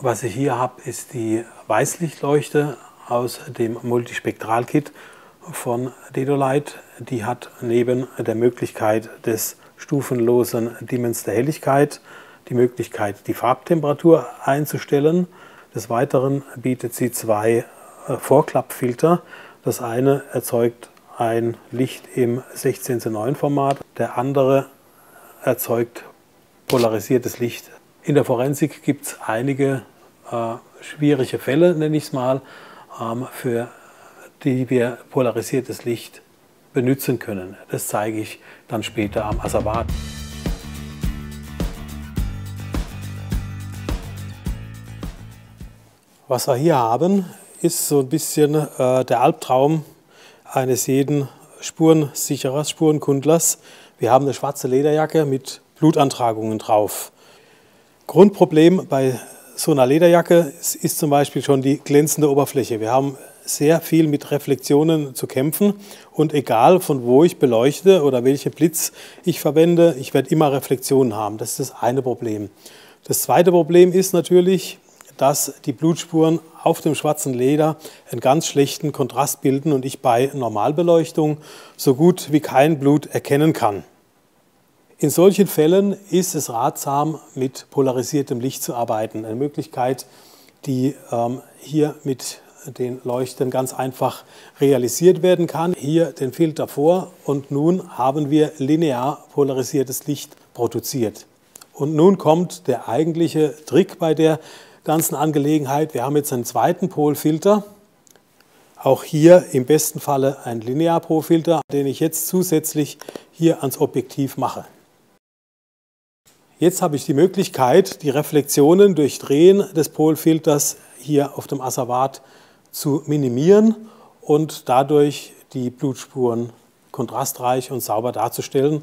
Was ich hier habe, ist die Weißlichtleuchte aus dem Multispektral-Kit von Dedolite. Die hat neben der Möglichkeit des stufenlosen Dimmens der Helligkeit die Möglichkeit, die Farbtemperatur einzustellen. Des Weiteren bietet sie zwei Vorklappfilter. Das eine erzeugt ein Licht im 16:9 Format, der andere erzeugt polarisiertes Licht. In der Forensik gibt es einige schwierige Fälle, nenne ich es mal, für die wir polarisiertes Licht benutzen können. Das zeige ich dann später am Asservat. Was wir hier haben, ist so ein bisschen der Albtraum eines jeden Spurensicherers, Spurenkundlers. Wir haben eine schwarze Lederjacke mit Blutantragungen drauf. Grundproblem bei so einer Lederjacke ist zum Beispiel schon die glänzende Oberfläche. Wir haben sehr viel mit Reflexionen zu kämpfen und egal von wo ich beleuchte oder welchen Blitz ich verwende, ich werde immer Reflexionen haben. Das ist das eine Problem. Das zweite Problem ist natürlich, dass die Blutspuren auf dem schwarzen Leder einen ganz schlechten Kontrast bilden und ich bei Normalbeleuchtung so gut wie kein Blut erkennen kann. In solchen Fällen ist es ratsam, mit polarisiertem Licht zu arbeiten. Eine Möglichkeit, die hier mit den Leuchten ganz einfach realisiert werden kann. Hier den Filter vor und nun haben wir linear polarisiertes Licht produziert. Und nun kommt der eigentliche Trick bei der ganzen Angelegenheit. Wir haben jetzt einen zweiten Polfilter. Auch hier im besten Falle ein Linearpolfilter, den ich jetzt zusätzlich hier ans Objektiv mache. Jetzt habe ich die Möglichkeit, die Reflexionen durch Drehen des Polfilters hier auf dem Asservat zu minimieren und dadurch die Blutspuren kontrastreich und sauber darzustellen,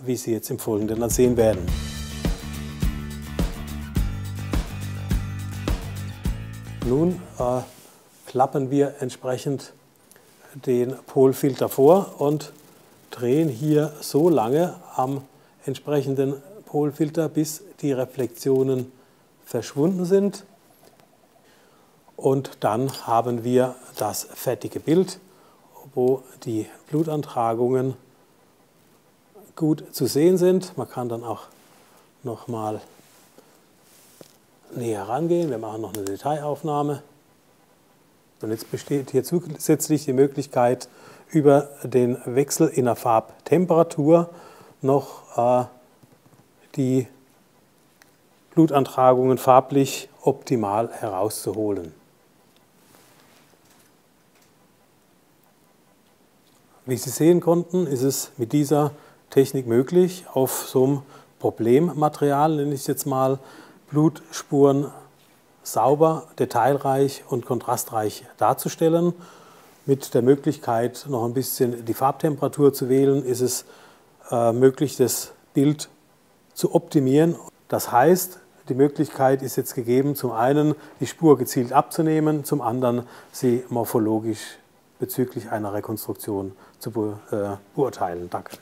wie Sie jetzt im Folgenden dann sehen werden. Nun klappen wir entsprechend den Polfilter vor und drehen hier so lange am entsprechenden Polfilter, bis die Reflexionen verschwunden sind. Und dann haben wir das fertige Bild, wo die Blutantragungen gut zu sehen sind. Man kann dann auch noch mal näher rangehen. Wir machen noch eine Detailaufnahme. Und jetzt besteht hier zusätzlich die Möglichkeit, über den Wechsel in der Farbtemperatur noch die Blutantragungen farblich optimal herauszuholen. Wie Sie sehen konnten, ist es mit dieser Technik möglich, auf so einem Problemmaterial, nenne ich es jetzt mal, Blutspuren sauber, detailreich und kontrastreich darzustellen. Mit der Möglichkeit, noch ein bisschen die Farbtemperatur zu wählen, ist es möglich, das Bild zu optimieren. Das heißt, die Möglichkeit ist jetzt gegeben, zum einen die Spur gezielt abzunehmen, zum anderen sie morphologisch bezüglich einer Rekonstruktion zu beurteilen. Danke.